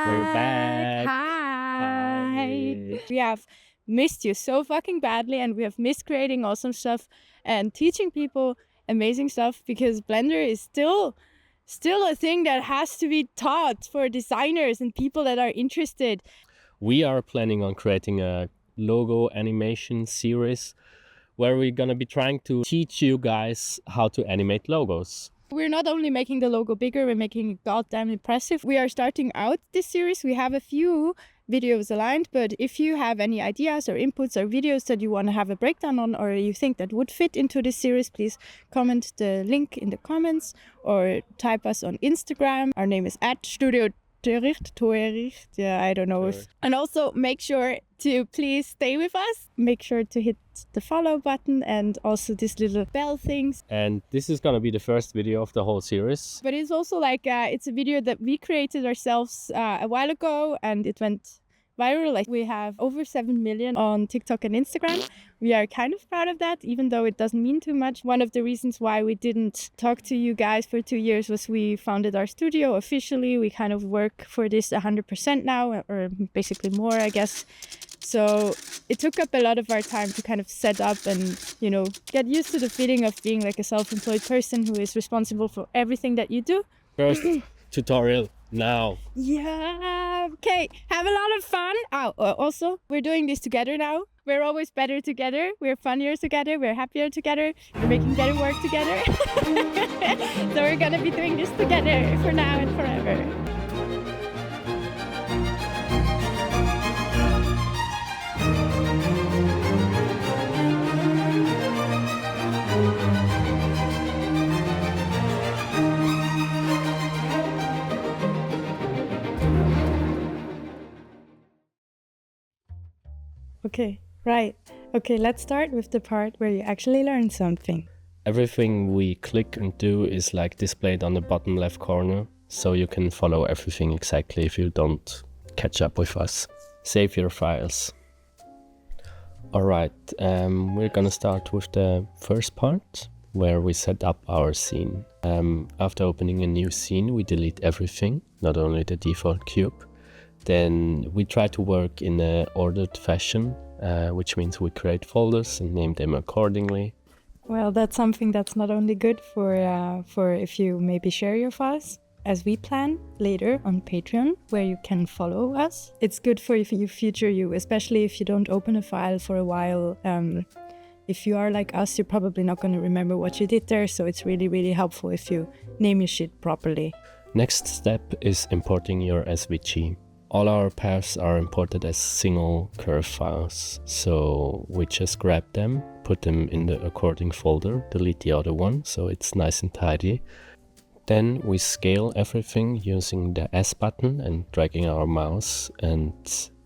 We're back. Hi. We have missed you so fucking badly, and we have missed creating awesome stuff and teaching people amazing stuff, because Blender is still a thing that has to be taught for designers and people that are interested. We are planning on creating a logo animation series where we're going to be trying to teach you guys how to animate logos. We're not only making the logo bigger, we're making it goddamn impressive. We are starting out this series. We have a few videos aligned, but if you have any ideas or inputs or videos that you want to have a breakdown on, or you think that would fit into this series, please comment the link in the comments or type us on Instagram. Our name is @Studio Toricht. Yeah, I don't know if. And also make sure to please stay with us. Make sure to hit the follow button and also this little bell things. And this is going to be the first video of the whole series. But it's also like it's a video that we created ourselves a while ago, and it went viral. Like, we have over 7 million on TikTok and Instagram. We are kind of proud of that, even though it doesn't mean too much. One of the reasons why we didn't talk to you guys for 2 years was we founded our studio officially. We kind of work for this 100% now, or basically more, I guess. So it took up a lot of our time to kind of set up and, you know, get used to the feeling of being like a self-employed person who is responsible for everything that you do. First tutorial now. Yeah. Okay. Have a lot of fun. Also, we're doing this together now. We're always better together. We're funnier together. We're happier together. We're making better work together. So we're going to be doing this together for now and forever. Okay, right. Okay, let's start with the part where you actually learn something. Everything we click and do is like displayed on the bottom left corner, so you can follow everything exactly if you don't catch up with us. Save your files. Alright, we're gonna start with the first part, where we set up our scene. After opening a new scene, we delete everything, not only the default cube. Then we try to work in an ordered fashion, which means we create folders and name them accordingly. Well, that's something that's not only good for if you maybe share your files, as we plan later on Patreon, where you can follow us. It's good for you, future you, especially if you don't open a file for a while. If you are like us, you're probably not going to remember what you did there, so it's really, really helpful if you name your shit properly. Next step is importing your SVG. All our paths are imported as single curve files, so we just grab them, put them in the according folder, delete the other one, so it's nice and tidy. Then we scale everything using the S button and dragging our mouse, and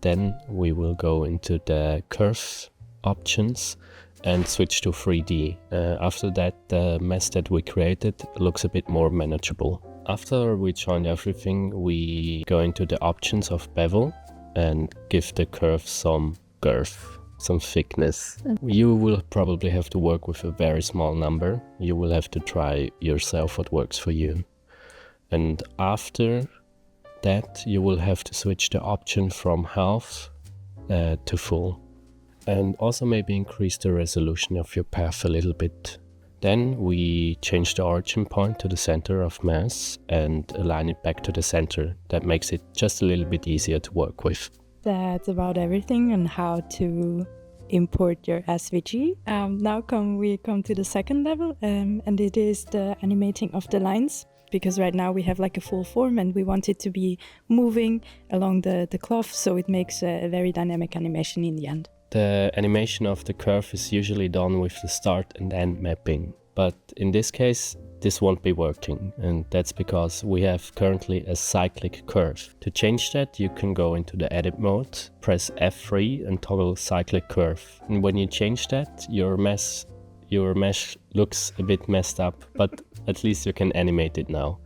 then we will go into the curve options and switch to 3D. After that, the mess that we created looks a bit more manageable. After we join everything, we go into the options of bevel and give the curve some girth, some thickness. You will probably have to work with a very small number. You will have to try yourself what works for you. And after that, you will have to switch the option from half to full. And also maybe increase the resolution of your path a little bit. Then we change the origin point to the center of mass and align it back to the center. That makes it just a little bit easier to work with. That's about everything on how to import your SVG. Now we come to the second level, and it is the animating of the lines. Because right now we have like a full form and we want it to be moving along the cloth, so it makes a very dynamic animation in the end. The animation of the curve is usually done with the start and end mapping, but in this case this won't be working, and that's because we have currently a cyclic curve. To change that, you can go into the edit mode, press F3 and toggle cyclic curve. And when you change that, your mesh looks a bit messed up, but at least you can animate it now.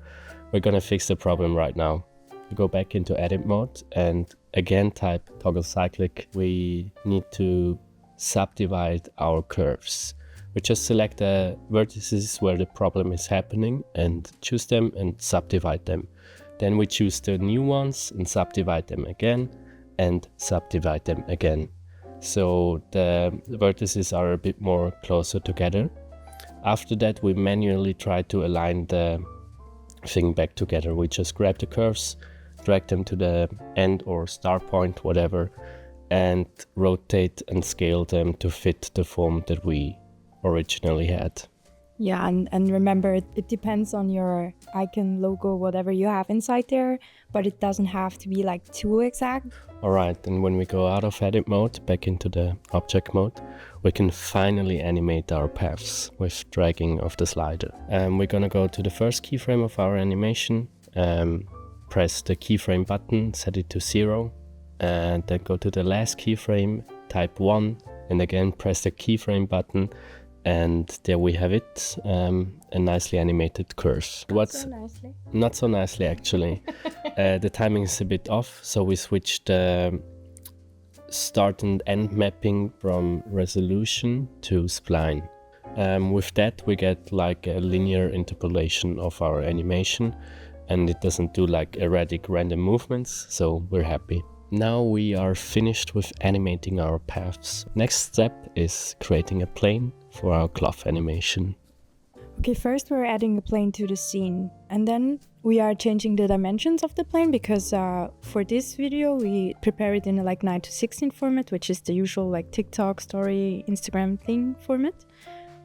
We're gonna fix the problem right now. You go back into edit mode and again type toggle cyclic. We need to subdivide our curves. We just select the vertices where the problem is happening and choose them and subdivide them. Then we choose the new ones and subdivide them again and subdivide them again. So the vertices are a bit more closer together. After that, we manually try to align the thing back together. We just grab the curves, drag them to the end or start point, whatever, and rotate and scale them to fit the form that we originally had. Yeah, and remember, it depends on your icon, logo, whatever you have inside there, but it doesn't have to be like too exact. Alright, and when we go out of edit mode, back into the object mode, we can finally animate our paths with dragging of the slider. We're gonna go to the first keyframe of our animation, press the keyframe button, set it to 0, and then go to the last keyframe, type 1, and again press the keyframe button, and there we have it, a nicely animated curve. So nicely. Not so nicely actually. The timing is a bit off, so we switched the start and end mapping from resolution to spline. With that we get like a linear interpolation of our animation, and it doesn't do like erratic random movements, so we're happy. Now we are finished with animating our paths. Next step is creating a plane for our cloth animation. Okay, first we're adding a plane to the scene, and then we are changing the dimensions of the plane because for this video we prepare it in a like 9:16 format, which is the usual like TikTok, story, Instagram thing format.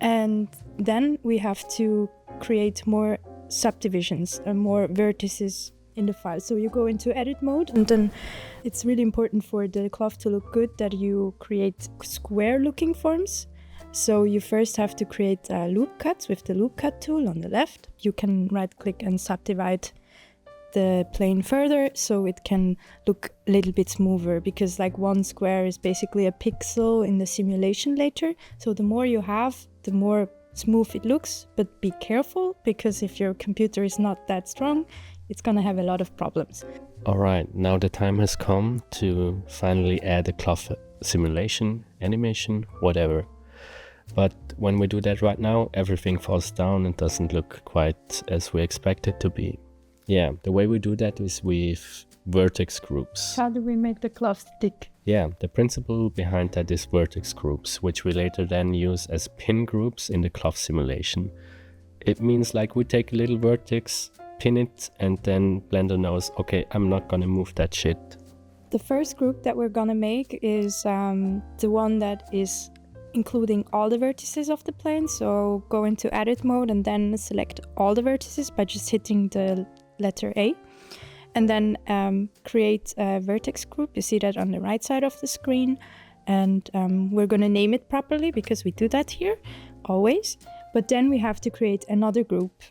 And then we have to create more subdivisions and more vertices in the file. So you go into edit mode, and then it's really important for the cloth to look good that you create square looking forms. So you first have to create loop cuts with the loop cut tool on the left. You can right click and subdivide the plane further so it can look a little bit smoother, because like one square is basically a pixel in the simulation later. So the more you have, the more smooth it looks, but be careful, because if your computer is not that strong, it's gonna have a lot of problems. Alright, now the time has come to finally add a cloth simulation, animation, whatever. But when we do that right now, everything falls down and doesn't look quite as we expect it to be. Yeah, the way we do that is with vertex groups. How do we make the cloth stick? Yeah, the principle behind that is vertex groups, which we later then use as pin groups in the cloth simulation. It means like we take a little vertex, pin it, and then Blender knows, okay, I'm not gonna move that shit. The first group that we're gonna make is the one that is including all the vertices of the plane. So go into edit mode and then select all the vertices by just hitting the letter A. And then create a vertex group. You see that on the right side of the screen. And we're gonna name it properly because we do that here, always. But then we have to create another group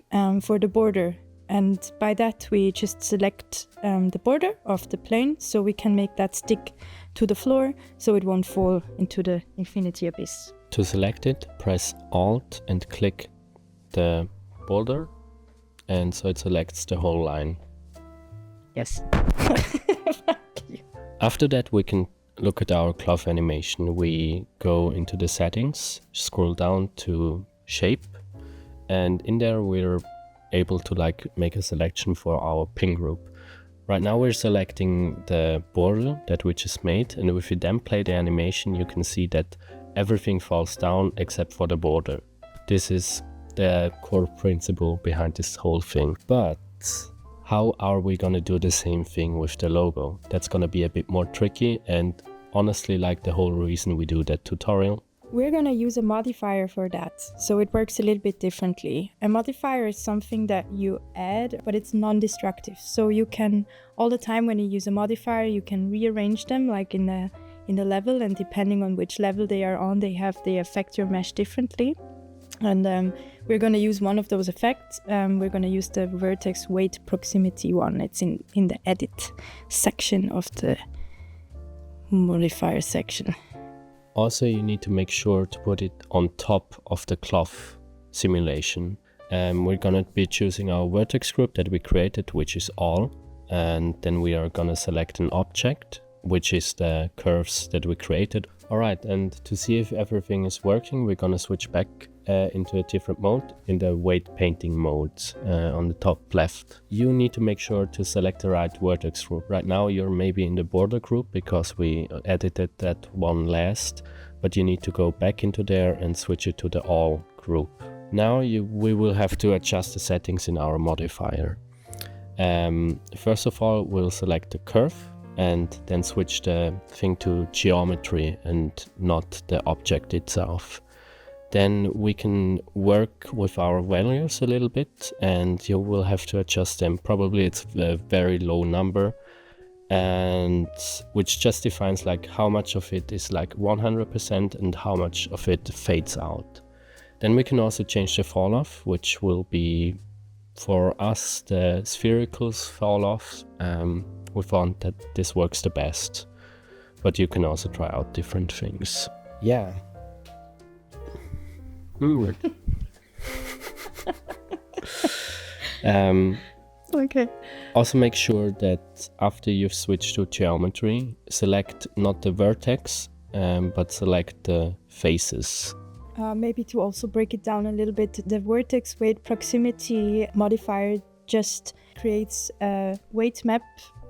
for the border. And by that we just select the border of the plane so we can make that stick to the floor so it won't fall into the infinity abyss. To select it, press Alt and click the border, and so it selects the whole line. Yes. After that we can look at our cloth animation. We go into the settings, scroll down to shape, and in there we're able to like make a selection for our pin group. Right now we're selecting the border that we just made, and if you then play the animation you can see that everything falls down except for the border. This is the core principle behind this whole thing. But how are we gonna do the same thing with the logo? That's gonna be a bit more tricky, and honestly like the whole reason we do that tutorial. We're gonna use a modifier for that, so it works a little bit differently. A modifier is something that you add, but it's non-destructive. So you can, all the time when you use a modifier, you can rearrange them like in the level, and depending on which level they are on, they affect your mesh differently. And we're gonna use one of those effects. We're gonna use the vertex weight proximity one. It's in the edit section of the modifier section. Also, you need to make sure to put it on top of the cloth simulation. We're gonna be choosing our vertex group that we created, which is all. And then we are gonna select an object, which is the curves that we created. Alright, and to see if everything is working, we're gonna switch back into a different mode, in the weight painting mode on the top left. You need to make sure to select the right vertex group. Right now you're maybe in the border group because we edited that one last, but you need to go back into there and switch it to the all group. Now we will have to adjust the settings in our modifier. First of all, we'll select the curve and then switch the thing to geometry and not the object itself. Then we can work with our values a little bit, and you will have to adjust them. Probably it's a very low number, and which just defines like how much of it is like 100% and how much of it fades out. Then we can also change the fall off, which will be for us the sphericals fall off. We found that this works the best, but you can also try out different things. Yeah. Okay. Also make sure that after you've switched to geometry, select not the vertex, but select the faces. Maybe to also break it down a little bit, the vertex weight proximity modifier just creates a weight map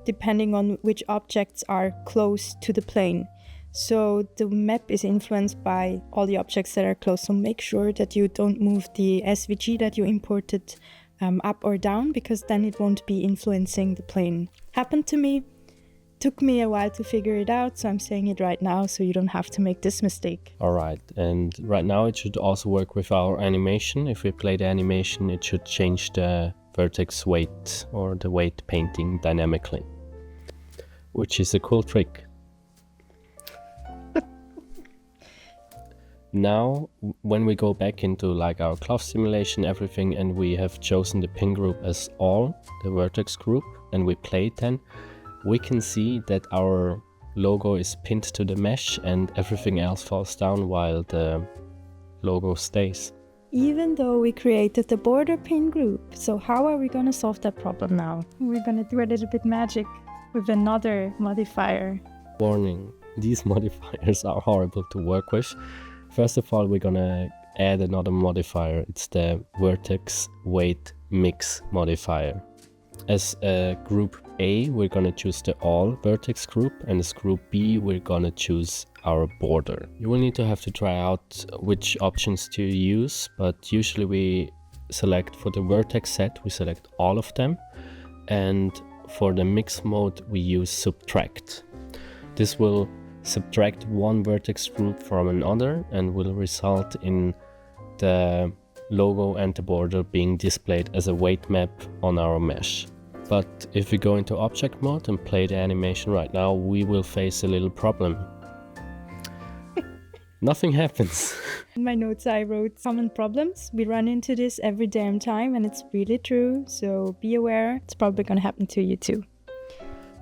depending on which objects are close to the plane. So the map is influenced by all the objects that are close. So make sure that you don't move the SVG that you imported up or down, because then it won't be influencing the plane. Happened to me. Took me a while to figure it out, so I'm saying it right now so you don't have to make this mistake. Alright, and right now it should also work with our animation. If we play the animation, it should change the vertex weight or the weight painting dynamically, which is a cool trick. Now, when we go back into like our cloth simulation, everything, and we have chosen the pin group as all, the vertex group, and we play it then, we can see that our logo is pinned to the mesh and everything else falls down while the logo stays. Even though we created the border pin group, so how are we going to solve that problem now? We're going to do a little bit magic with another modifier. Warning, these modifiers are horrible to work with. First of all, we're gonna add another modifier. It's the vertex weight mix modifier. As group A, we're gonna choose the all vertex group, and as group B, we're gonna choose our border. You will need to have to try out which options to use, but usually we select for the vertex set, we select all of them, and for the mix mode, we use subtract. This will subtract one vertex group from another and will result in the logo and the border being displayed as a weight map on our mesh. But if we go into object mode and play the animation right now, we will face a little problem. Nothing happens. In my notes I wrote common problems. We run into this every damn time and it's really true, so be aware. It's probably gonna happen to you too.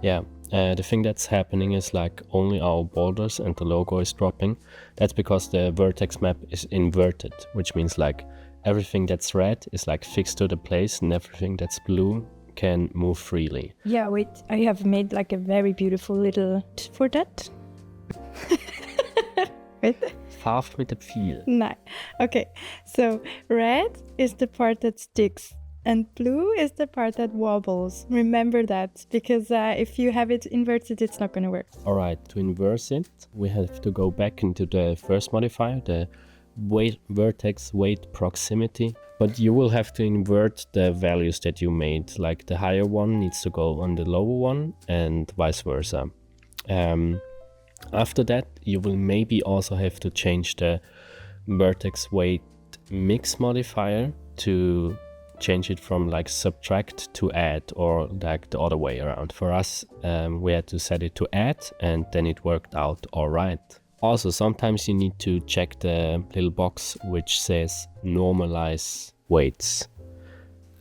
Yeah. The thing that's happening is like only our borders and the logo is dropping. That's because the vertex map is inverted, which means like everything that's red is like fixed to the place and everything that's blue can move freely. Yeah, wait, I have made like a very beautiful little for that. Wait. Farf mit dem Pfeil. Nice. Okay, so red is the part that sticks. And blue is the part that wobbles. Remember that, because if you have it inverted, it's not going to work. Alright, to inverse it, we have to go back into the first modifier, the vertex weight proximity. But you will have to invert the values that you made. Like the higher one needs to go on the lower one and vice versa. After that, you will maybe also have to change the vertex weight mix modifier to change it from like subtract to add, or like the other way around. For us, we had to set it to add and then it worked out alright. Also, sometimes you need to check the little box which says normalize weights.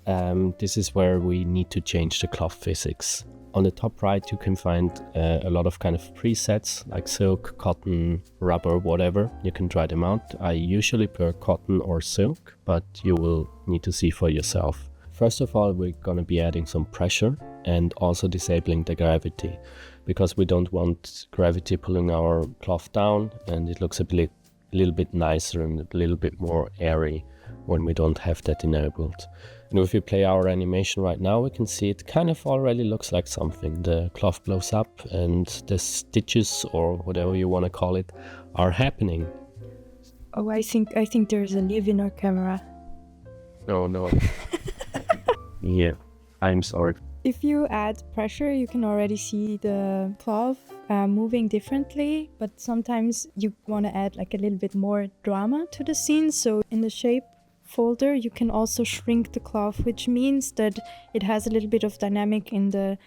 This is where we need to change the cloth physics. On the top right you can find a lot of kind of presets like silk, cotton, rubber, whatever. You can try them out. I usually prefer cotton or silk, but you will need to see for yourself. First of all, we're going to be adding some pressure and also disabling the gravity, because we don't want gravity pulling our cloth down and it looks a a little bit nicer and a little bit more airy when we don't have that enabled. And if we play our animation right now, we can see it kind of already looks like something. The cloth blows up and the stitches, or whatever you want to call it, are happening. Oh, I think there's a leaf in our camera. No. Yeah, I'm sorry. If you add pressure, you can already see the cloth moving differently, but sometimes you want to add like a little bit more drama to the scene. So in the shape folder, you can also shrink the cloth, which means that it has a little bit of dynamic in the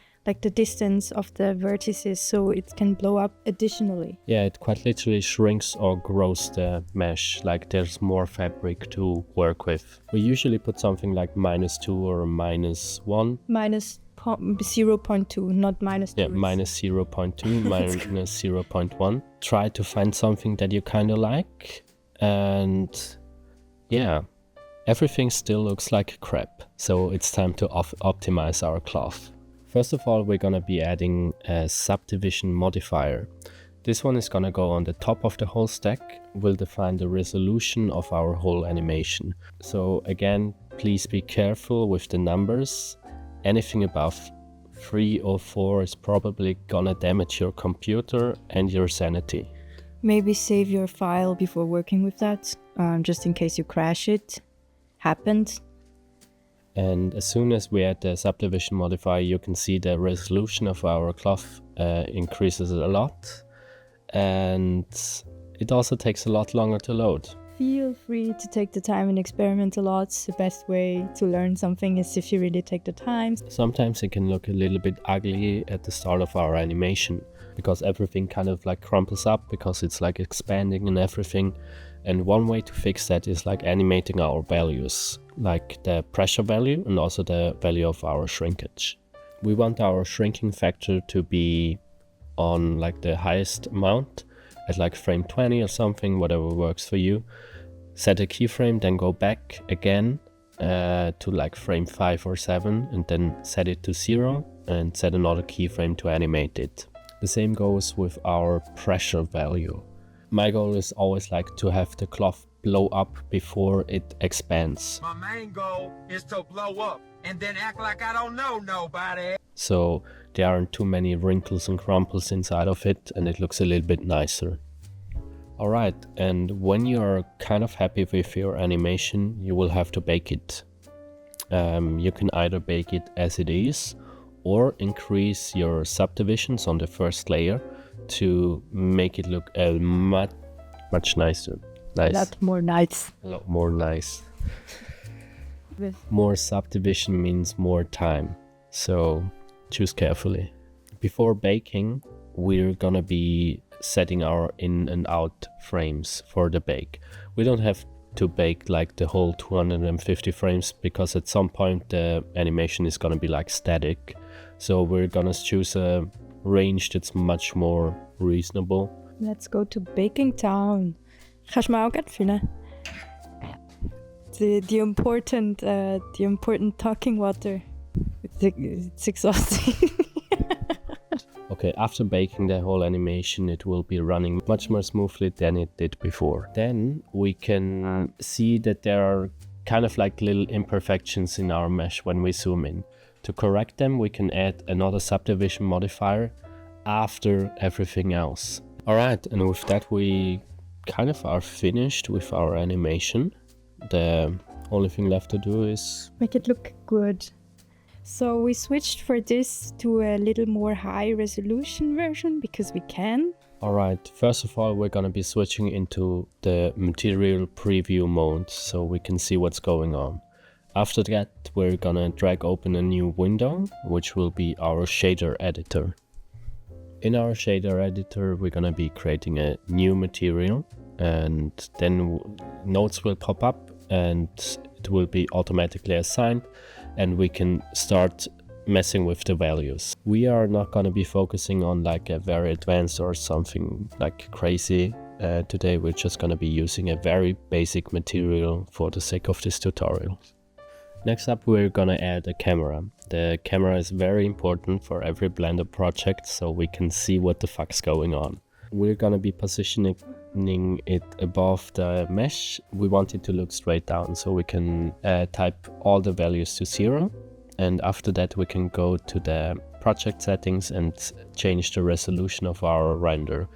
distance of the vertices, so it can blow up additionally. Yeah, it quite literally shrinks or grows the mesh, like there's more fabric to work with. We usually put something like -2 or -1. Minus 0.2, not minus 2. Yeah, minus 0.2, minus 0.1. Try to find something that you kind of like, and yeah, everything still looks like crap, so it's time to optimize our cloth. First of all, we're gonna be adding a subdivision modifier. This one is gonna go on the top of the whole stack, will define the resolution of our whole animation. So again, please be careful with the numbers. Anything above 3 or 4 is probably gonna damage your computer and your sanity. Maybe save your file before working with that, just in case you crash it. Happened. And as soon as we add the subdivision modifier, you can see the resolution of our cloth increases a lot, and it also takes a lot longer to load. Feel free to take the time and experiment a lot. The best way to learn something is if you really take the time. Sometimes it can look a little bit ugly at the start of our animation, because everything kind of like crumples up, because it's like expanding and everything. And one way to fix that is like animating our values, like the pressure value and also the value of our shrinkage. We want our shrinking factor to be on like the highest amount, at like frame 20 or something, whatever works for you. Set a keyframe, then go back again to like frame 5 or 7, and then set it to 0 and set another keyframe to animate it. The same goes with our pressure value. My goal is always like to have the cloth blow up before it expands. My main goal is to blow up and then act like I don't know nobody. So there aren't too many wrinkles and crumples inside of it, and it looks a little bit nicer. Alright, and when you're kind of happy with your animation, you will have to bake it. You can either bake it as it is, or increase your subdivisions on the first layer to make it look much nicer. Nice. A lot more nice. A lot more nice. More subdivision means more time, so choose carefully. Before baking, we're gonna be setting our in and out frames for the bake. We don't have to bake like the whole 250 frames, because at some point the animation is gonna be like static. So we're gonna choose a range that's much more reasonable. Let's go to Baking Town. Ga je mij ook uitvinden? The important talking water. It's exhausting. Okay, after baking the whole animation, it will be running much more smoothly than it did before. Then we can see that there are kind of like little imperfections in our mesh when we zoom in. To correct them, we can add another subdivision modifier after everything else. Alright, and with that we kind of are finished with our animation. The only thing left to do is make it look good. So we switched for this to a little more high resolution version because we can. Alright, first of all we're gonna be switching into the material preview mode so we can see what's going on. After that we're gonna drag open a new window, which will be our shader editor. In our shader editor we're gonna be creating a new material, and then nodes will pop up and it will be automatically assigned, and we can start messing with the values. We are not gonna be focusing on like a very advanced or something like crazy. Today we're just gonna be using a very basic material for the sake of this tutorial. Next up we're gonna add a camera. The camera is very important for every Blender project so we can see what the fuck's going on. We're gonna be positioning positioning it above the mesh, we want it to look straight down. So we can type all the values to 0. And after that, we can go to the project settings and change the resolution of our render.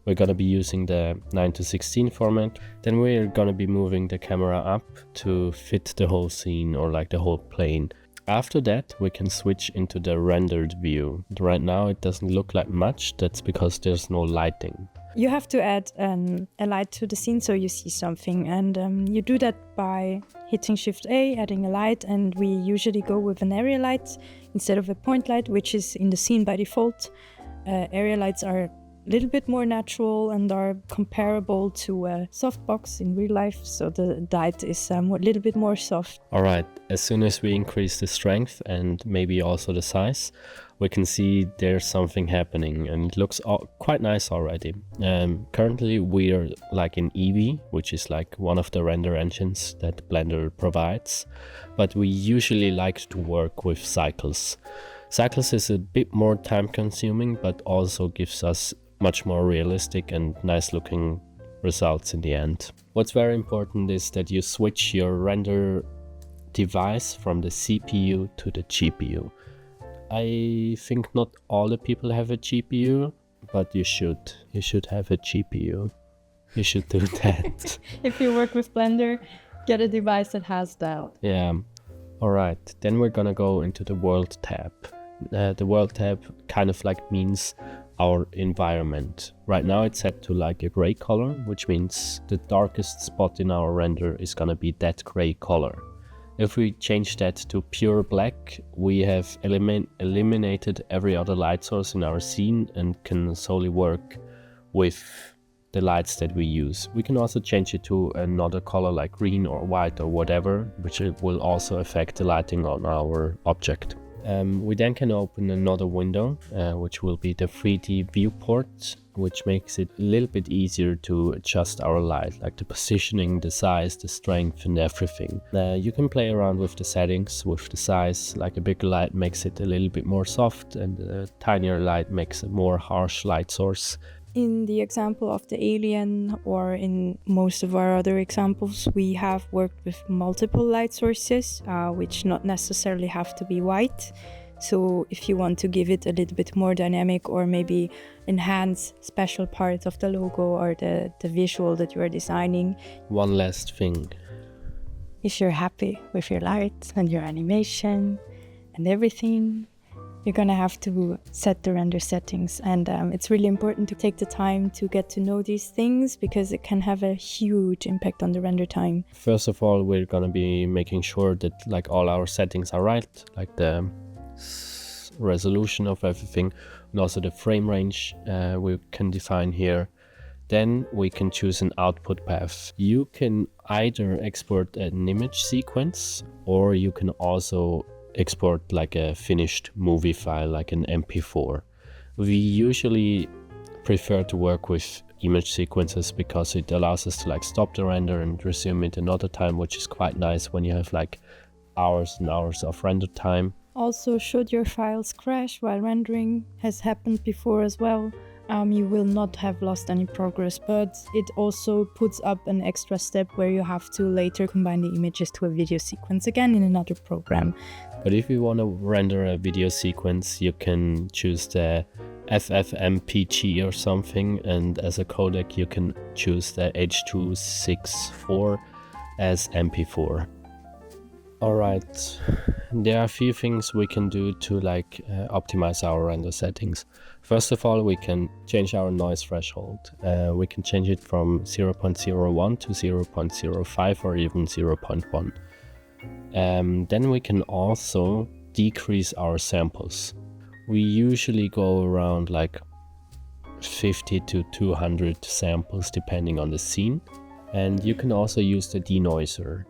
We're going to be using the 9:16 format. Then we're going to be moving the camera up to fit the whole scene or like the whole plane. After that, we can switch into the rendered view. Right now, it doesn't look like much. That's because there's no lighting. You have to add a light to the scene so you see something, and you do that by hitting Shift A, adding a light, and we usually go with an area light instead of a point light, which is in the scene by default. Area lights are a little bit more natural and are comparable to a softbox in real life, so the light is a little bit more soft. Alright, as soon as we increase the strength and maybe also the size, we can see there's something happening and it looks quite nice already. Currently we are like in Eevee, which is like one of the render engines that Blender provides, but we usually like to work with cycles. Cycles is a bit more time consuming, but also gives us much more realistic and nice looking results in the end. What's very important is that you switch your render device from the CPU to the GPU. I think not all the people have a GPU, but you should. You should have a GPU. You should do that. If you work with Blender, get a device that has that. Yeah. Alright, then we're gonna go into the world tab. The world tab kind of like means our environment. Right now it's set to like a gray color, which means the darkest spot in our render is gonna be that gray color. If we change that to pure black, we have eliminated every other light source in our scene and can solely work with the lights that we use. We can also change it to another color like green or white or whatever, which will also affect the lighting on our object. We then can open another window, which will be the 3D viewport, which makes it a little bit easier to adjust our light, like the positioning, the size, the strength and everything. You can play around with the settings, with the size, like a bigger light makes it a little bit more soft and a tinier light makes a more harsh light source. In the example of the alien, or in most of our other examples, we have worked with multiple light sources, which not necessarily have to be white. So if you want to give it a little bit more dynamic or maybe enhance special parts of the logo or the visual that you are designing. One last thing. If you're happy with your light and your animation and everything, you're gonna have to set the render settings, and it's really important to take the time to get to know these things because it can have a huge impact on the render time. First of all, we're gonna be making sure that like all our settings are right, like the resolution of everything and also the frame range we can define here. Then we can choose an output path. You can either export an image sequence or you can also export like a finished movie file, like an MP4. We usually prefer to work with image sequences because it allows us to like stop the render and resume it another time, which is quite nice when you have like hours and hours of render time. Also, should your files crash while rendering, has happened before as well, you will not have lost any progress, but it also puts up an extra step where you have to later combine the images to a video sequence again in another program. But if you want to render a video sequence, you can choose the FFmpeg or something, and as a codec you can choose the H.264 as MP4. Alright, there are a few things we can do to like optimize our render settings. First of all, we can change our noise threshold. We can change it from 0.01 to 0.05 or even 0.1. Then we can also decrease our samples. We usually go around like 50 to 200 samples depending on the scene. And you can also use the denoiser.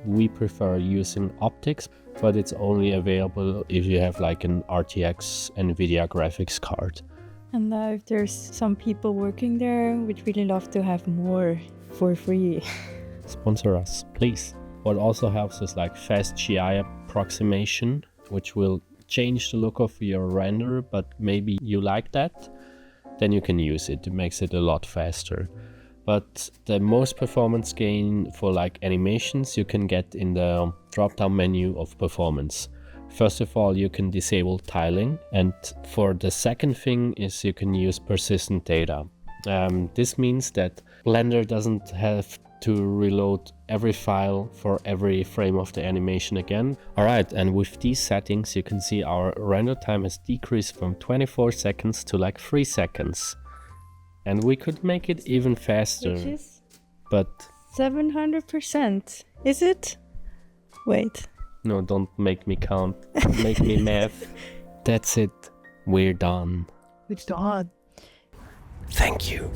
We prefer using optics, but it's only available if you have like an RTX NVIDIA graphics card. And if there's some people working there, we'd really love to have more for free. Sponsor us, please. What also helps is like fast GI approximation, which will change the look of your render, but maybe you like that. then you can use it. It makes it a lot faster. But the most performance gain for like animations you can get in the drop-down menu of performance. First of all, you can disable tiling, and for the second thing is you can use persistent data. This means that Blender doesn't have to reload every file for every frame of the animation again. Alright, and with these settings you can see our render time has decreased from 24 seconds to like 3 seconds. And we could make it even faster. Which is but 700%. Is it? Wait. No, don't make me count. Make me math. That's it. We're done. It's done. Thank you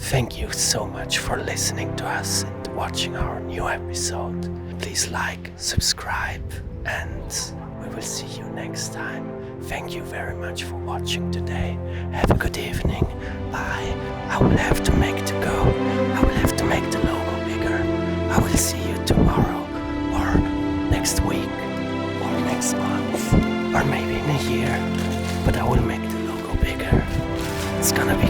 so much for listening to us and watching our new episode. Please like, subscribe, and we will see you next time. Thank you very much for watching today. Have a good evening. Bye. I will have to make the logo bigger. I will see you tomorrow, or next week, or next month, or maybe in a year. But I will make the logo bigger. It's gonna be